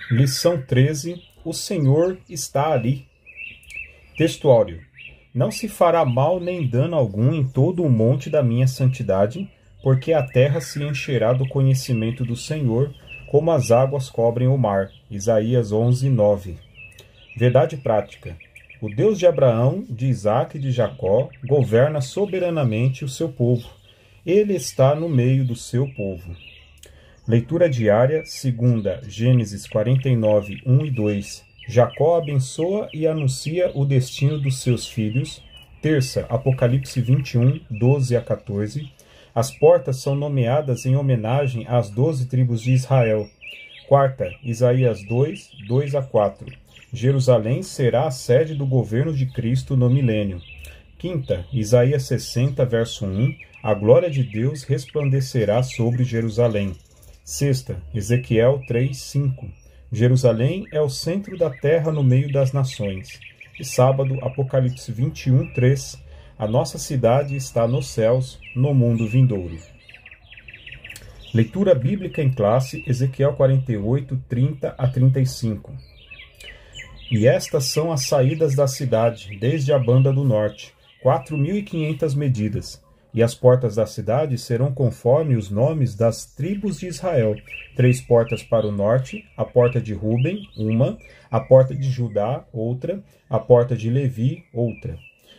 Lição 13. O Senhor está ali. Textuário. Não se fará mal nem dano algum em todo o monte da minha santidade, porque a terra se encherá do conhecimento do Senhor, como as águas cobrem o mar. Isaías 11:9. Verdade prática. O Deus de Abraão, de Isaque e de Jacó governa soberanamente o seu povo. Ele está no meio do seu povo. Leitura diária, segunda, Gênesis 49, 1 e 2. Jacó abençoa e anuncia o destino dos seus filhos. Terça, Apocalipse 21, 12 a 14. As portas são nomeadas em homenagem às 12 tribos de Israel. Quarta, Isaías 2, 2 a 4. Jerusalém será a sede do governo de Cristo no milênio. Quinta, Isaías 60, verso 1. A glória de Deus resplandecerá sobre Jerusalém. Sexta, Ezequiel 3, 5. Jerusalém é o centro da terra no meio das nações. E sábado, Apocalipse 21, 3. A nossa cidade está nos céus, no mundo vindouro. Leitura bíblica em classe, Ezequiel 48, 30 a 35. E estas são as saídas da cidade, desde a banda do norte, 4.500 medidas. E as portas da cidade serão conforme os nomes das tribos de Israel. 3 portas para o norte, a porta de Ruben, uma, a porta de Judá, outra, a porta de Levi, outra.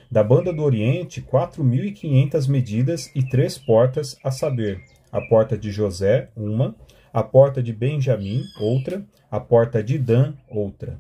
Da banda do oriente, 4.500 medidas e 3 portas, a saber, a porta de José, uma, a porta de Benjamim, outra, a porta de Dan, outra.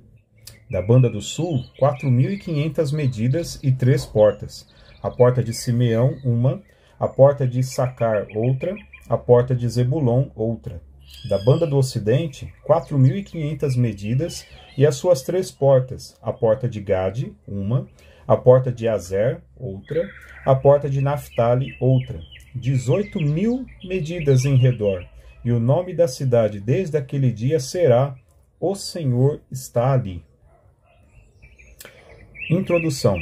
Da banda do sul, 4.500 medidas e 3 portas. A porta de Simeão, uma, a porta de Issacar, outra, a porta de Zebulon, outra. Da banda do ocidente, 4.500 medidas e as suas 3 portas, a porta de Gade, uma, a porta de Azer, outra, a porta de Naphtali, outra. 18.000 medidas em redor, e o nome da cidade desde aquele dia será: O Senhor está ali. Introdução.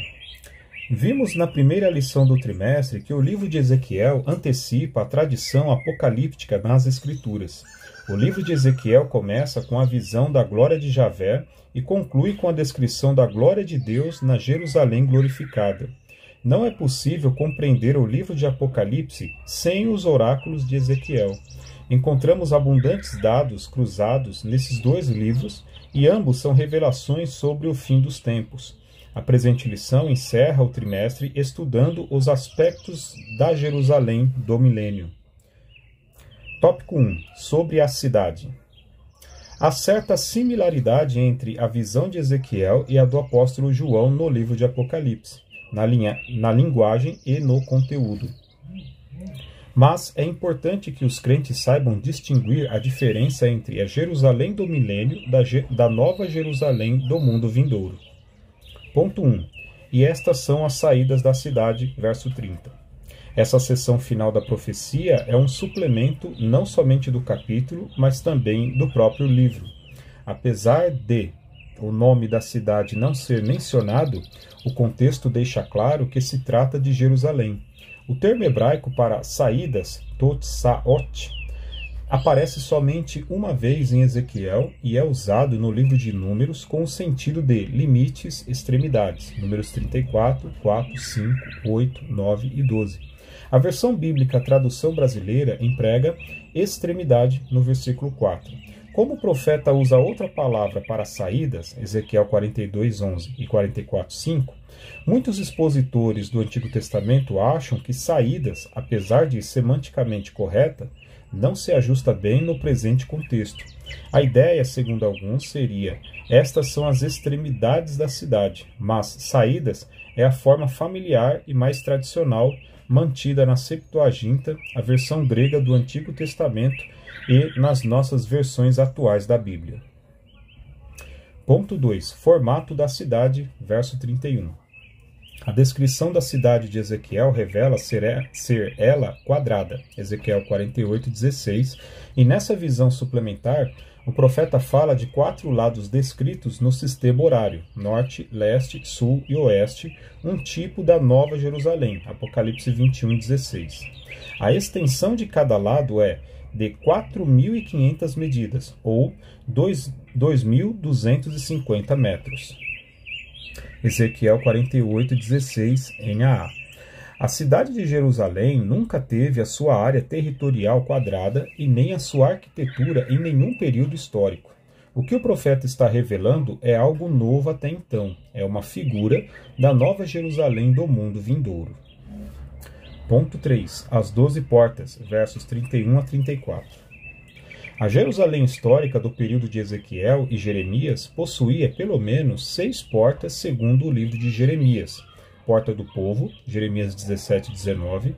Vimos na primeira lição do trimestre que o livro de Ezequiel antecipa a tradição apocalíptica nas Escrituras. O livro de Ezequiel começa com a visão da glória de Javé e conclui com a descrição da glória de Deus na Jerusalém glorificada. Não é possível compreender o livro de Apocalipse sem os oráculos de Ezequiel. Encontramos abundantes dados cruzados nesses 2 livros e ambos são revelações sobre o fim dos tempos. A presente lição encerra o trimestre estudando os aspectos da Jerusalém do milênio. Tópico 1. Sobre a cidade. Há certa similaridade entre a visão de Ezequiel e a do apóstolo João no livro de Apocalipse, na linguagem e no conteúdo. Mas é importante que os crentes saibam distinguir a diferença entre a Jerusalém do milênio da nova Jerusalém do mundo vindouro. Ponto 1. E estas são as saídas da cidade, verso 30. Essa seção final da profecia é um suplemento não somente do capítulo, mas também do próprio livro. Apesar de o nome da cidade não ser mencionado, o contexto deixa claro que se trata de Jerusalém. O termo hebraico para saídas, totsaot, aparece somente uma vez em Ezequiel e é usado no livro de Números com o sentido de limites, extremidades. Números 34, 4, 5, 8, 9 e 12. A versão bíblica Tradução Brasileira emprega extremidade no versículo 4. Como o profeta usa outra palavra para saídas, Ezequiel 42, 11 e 44, 5, muitos expositores do Antigo Testamento acham que saídas, apesar de semanticamente correta, não se ajusta bem no presente contexto. A ideia, segundo alguns, seria: estas são as extremidades da cidade, mas saídas é a forma familiar e mais tradicional mantida na Septuaginta, a versão grega do Antigo Testamento, e nas nossas versões atuais da Bíblia. Ponto 2. Formato da cidade, verso 31. A descrição da cidade de Ezequiel revela ser ela quadrada, Ezequiel 48, 16, e nessa visão suplementar, o profeta fala de 4 lados descritos no sistema horário, norte, leste, sul e oeste, um tipo da Nova Jerusalém, Apocalipse 21, 16. A extensão de cada lado é de 4.500 medidas, ou 2.250 metros. Ezequiel 48:16 NAA. A cidade de Jerusalém nunca teve a sua área territorial quadrada e nem a sua arquitetura em nenhum período histórico. O que o profeta está revelando é algo novo até então, é uma figura da nova Jerusalém do mundo vindouro. Ponto 3. As 12 portas, versos 31 a 34. A Jerusalém histórica do período de Ezequiel e Jeremias possuía pelo menos 6 portas segundo o livro de Jeremias. Porta do povo, Jeremias 17:19.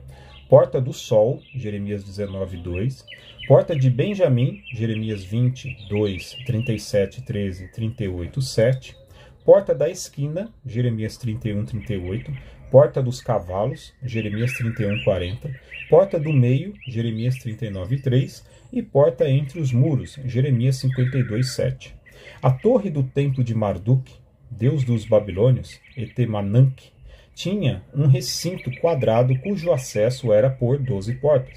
Porta do sol, Jeremias 19:2. Porta de Benjamim, Jeremias 20:2, 37:13, 38:7. Porta da esquina, Jeremias 31:38. Porta dos cavalos, Jeremias 31:40. Porta do meio, Jeremias 39:3. E porta entre os muros, Jeremias 52:7. A torre do templo de Marduk, deus dos babilônios, Etemananque, tinha um recinto quadrado cujo acesso era por 12 portas.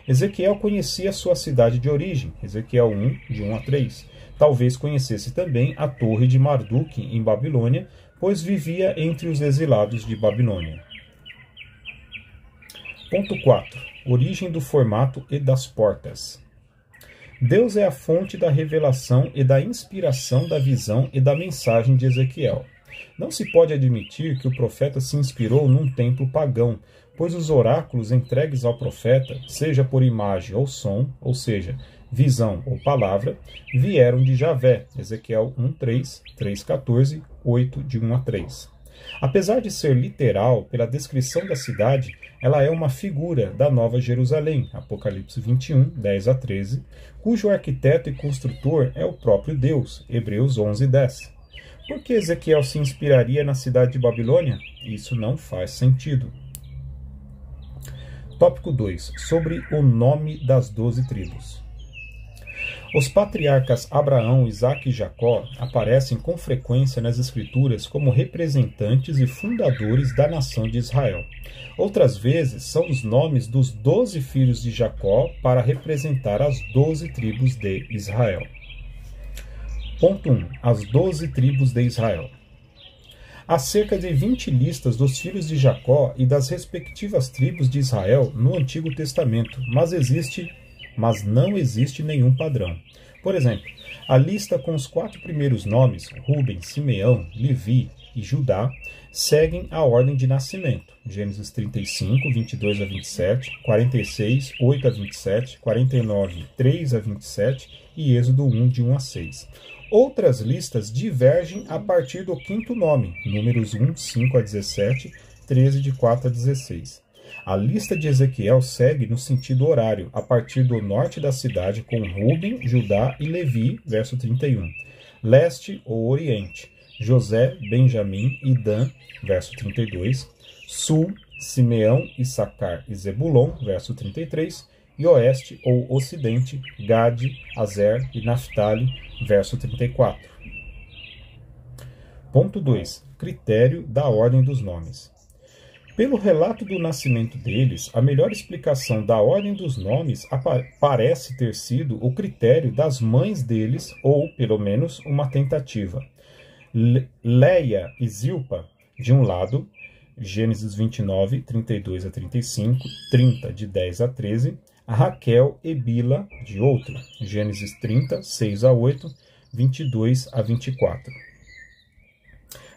Ezequiel conhecia sua cidade de origem, Ezequiel 1, de 1 a 3. Talvez conhecesse também a torre de Marduk em Babilônia, pois vivia entre os exilados de Babilônia. Ponto 4. Origem do formato e das portas. Deus é a fonte da revelação e da inspiração da visão e da mensagem de Ezequiel. Não se pode admitir que o profeta se inspirou num templo pagão, pois os oráculos entregues ao profeta, seja por imagem ou som, ou seja, visão ou palavra, vieram de Javé, Ezequiel 1:3, 3:14, 8, de 1 a 3. Apesar de ser literal pela descrição da cidade, ela é uma figura da Nova Jerusalém, Apocalipse 21, 10 a 13, cujo arquiteto e construtor é o próprio Deus, Hebreus 11, 10. Por que Ezequiel se inspiraria na cidade de Babilônia? Isso não faz sentido. Tópico 2. Sobre o nome das 12 tribos. Os patriarcas Abraão, Isaque e Jacó aparecem com frequência nas Escrituras como representantes e fundadores da nação de Israel. Outras vezes são os nomes dos 12 filhos de Jacó para representar as 12 tribos de Israel. Ponto 1. As 12 tribos de Israel. Há cerca de 20 listas dos filhos de Jacó e das respectivas tribos de Israel no Antigo Testamento, mas não existe nenhum padrão. Por exemplo, a lista com os 4 primeiros nomes, Ruben, Simeão, Levi e Judá, seguem a ordem de nascimento. Gênesis 35, 22 a 27, 46, 8 a 27, 49, 3 a 27 e Êxodo 1, de 1 a 6. Outras listas divergem a partir do 5º nome, números 1, 5 a 17, 13 de 4 a 16. A lista de Ezequiel segue no sentido horário, a partir do norte da cidade com Ruben, Judá e Levi, verso 31. Leste ou oriente, José, Benjamim e Dan, verso 32. Sul, Simeão, Issacar e Zebulon, verso 33. E oeste ou ocidente, Gade, Azer e Naftali, verso 34. Ponto 2. Critério da ordem dos nomes. Pelo relato do nascimento deles, a melhor explicação da ordem dos nomes parece ter sido o critério das mães deles, ou, pelo menos, uma tentativa. Leia e Zilpa, de um lado, Gênesis 29, 32 a 35, 30, de 10 a 13, Raquel e Bila, de outro, Gênesis 30, 6 a 8, 22 a 24.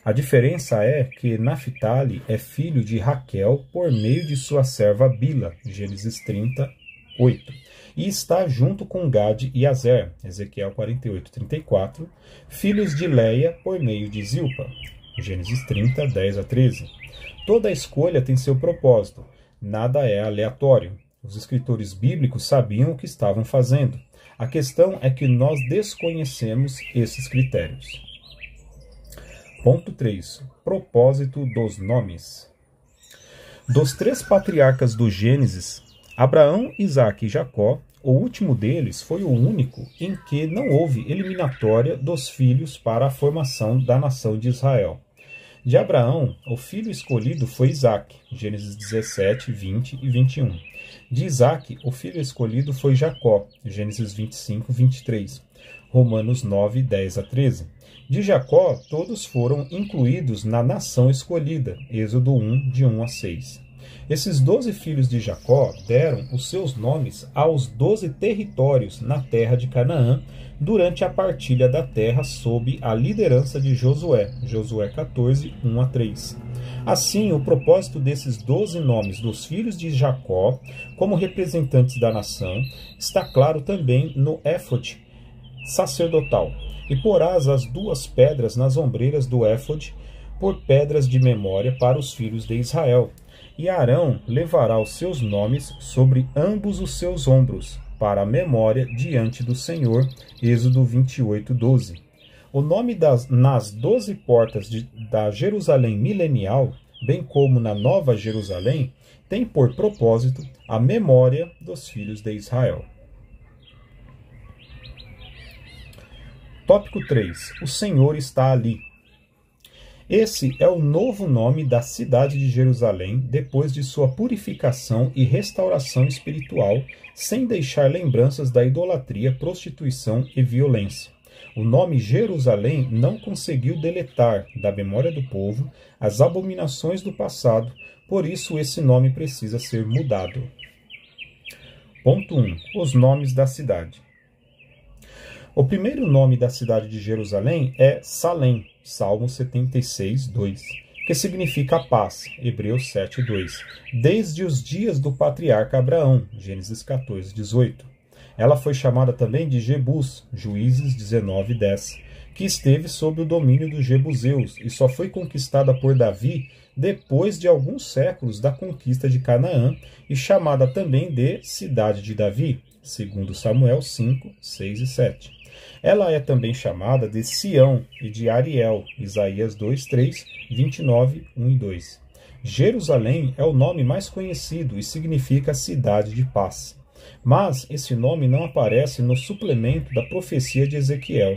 A diferença é que Naftali é filho de Raquel por meio de sua serva Bila, Gênesis 30, 8, e está junto com Gade e Azer, Ezequiel 48, 34, filhos de Leia por meio de Zilpa, Gênesis 30, 10 a 13. Toda escolha tem seu propósito, nada é aleatório. Os escritores bíblicos sabiam o que estavam fazendo. A questão é que nós desconhecemos esses critérios. Ponto 3. Propósito dos nomes. Dos 3 patriarcas do Gênesis, Abraão, Isaque e Jacó, o último deles foi o único em que não houve eliminatória dos filhos para a formação da nação de Israel. De Abraão, o filho escolhido foi Isaque, Gênesis 17, 20 e 21. De Isaque, o filho escolhido foi Jacó, Gênesis 25, 23, Romanos 9, 10 a 13. De Jacó, todos foram incluídos na nação escolhida, Êxodo 1, de 1 a 6. Esses 12 filhos de Jacó deram os seus nomes aos 12 territórios na terra de Canaã, durante a partilha da terra sob a liderança de Josué, Josué 14, 1 a 3. Assim, o propósito desses 12 nomes dos filhos de Jacó, como representantes da nação, está claro também no éfode sacerdotal. E porás as 2 pedras nas ombreiras do éfode por pedras de memória para os filhos de Israel. E Arão levará os seus nomes sobre ambos os seus ombros, para a memória diante do Senhor. Êxodo 28, 12. O nome nas 12 portas da Jerusalém milenial, bem como na Nova Jerusalém, tem por propósito a memória dos filhos de Israel. Tópico 3. O Senhor está ali. Esse é o novo nome da cidade de Jerusalém depois de sua purificação e restauração espiritual, sem deixar lembranças da idolatria, prostituição e violência. O nome Jerusalém não conseguiu deletar da memória do povo as abominações do passado, por isso esse nome precisa ser mudado. Ponto 1. Os nomes da cidade. O primeiro nome da cidade de Jerusalém é Salém, Salmo 76, 2, que significa paz, Hebreus 7, 2, desde os dias do patriarca Abraão, Gênesis 14, 18. Ela foi chamada também de Jebus, Juízes 19, 10, que esteve sob o domínio dos Jebuseus e só foi conquistada por Davi depois de alguns séculos da conquista de Canaã e chamada também de Cidade de Davi, segundo Samuel 5, 6 e 7. Ela é também chamada de Sião e de Ariel, Isaías 2, 3, 29, 1 e 2. Jerusalém é o nome mais conhecido e significa cidade de paz. Mas esse nome não aparece no suplemento da profecia de Ezequiel.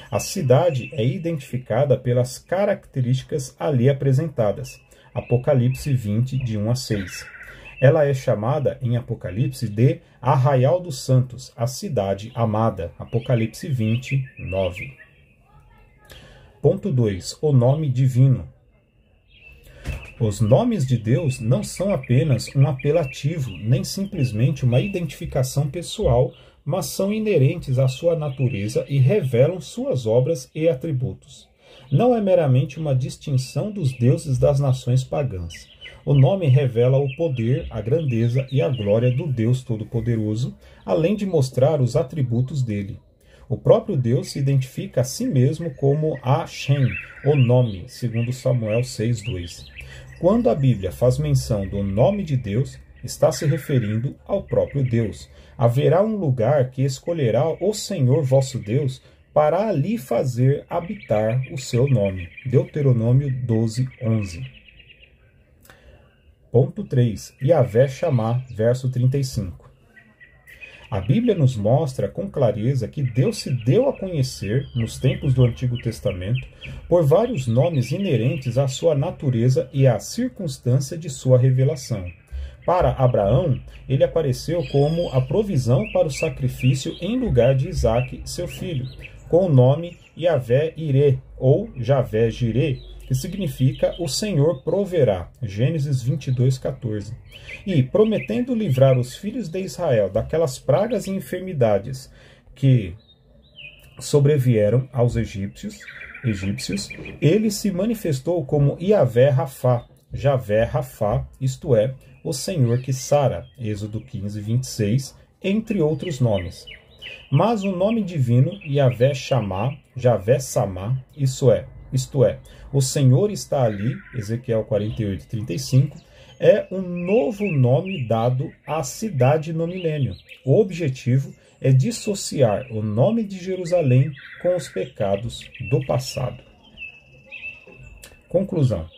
A cidade é identificada pelas características ali apresentadas. Apocalipse 20, de 1 a 6. Ela é chamada em Apocalipse de Arraial dos Santos, a cidade amada. Apocalipse 20, 9. Ponto 2. O nome divino. Os nomes de Deus não são apenas um apelativo, nem simplesmente uma identificação pessoal, mas são inerentes à sua natureza e revelam suas obras e atributos. Não é meramente uma distinção dos deuses das nações pagãs. O nome revela o poder, a grandeza e a glória do Deus Todo-Poderoso, além de mostrar os atributos dele. O próprio Deus se identifica a si mesmo como Hashem, o nome, segundo Samuel 6:2. Quando a Bíblia faz menção do nome de Deus, está se referindo ao próprio Deus. Haverá um lugar que escolherá o Senhor vosso Deus para ali fazer habitar o seu nome. Deuteronômio 12:11. Ponto 3. Yavé Chamá, verso 35. A Bíblia nos mostra com clareza que Deus se deu a conhecer, nos tempos do Antigo Testamento, por vários nomes inerentes à sua natureza e à circunstância de sua revelação. Para Abraão, ele apareceu como a provisão para o sacrifício em lugar de Isaque, seu filho, com o nome Yavé Irê, ou Javé Jirê, que significa o Senhor proverá, Gênesis 22:14. E, prometendo livrar os filhos de Israel daquelas pragas e enfermidades que sobrevieram aos egípcios, ele se manifestou como Yavé Rafá, Javé Rafá, isto é, o Senhor que sara, Êxodo 15:26, entre outros nomes. Mas o nome divino Yavé Chamá, Javé Samá, isto é, o Senhor está ali, Ezequiel 48:35, é um novo nome dado à cidade no milênio. O objetivo é dissociar o nome de Jerusalém com os pecados do passado. Conclusão.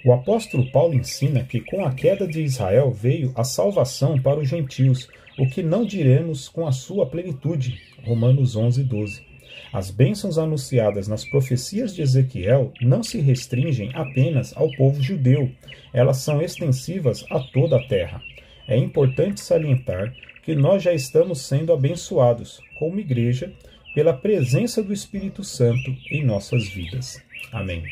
O apóstolo Paulo ensina que com a queda de Israel veio a salvação para os gentios, o que não diremos com a sua plenitude, Romanos 11:12. As bênçãos anunciadas nas profecias de Ezequiel não se restringem apenas ao povo judeu, elas são extensivas a toda a terra. é importante salientar que nós já estamos sendo abençoados, como igreja, pela presença do Espírito Santo em nossas vidas. Amém.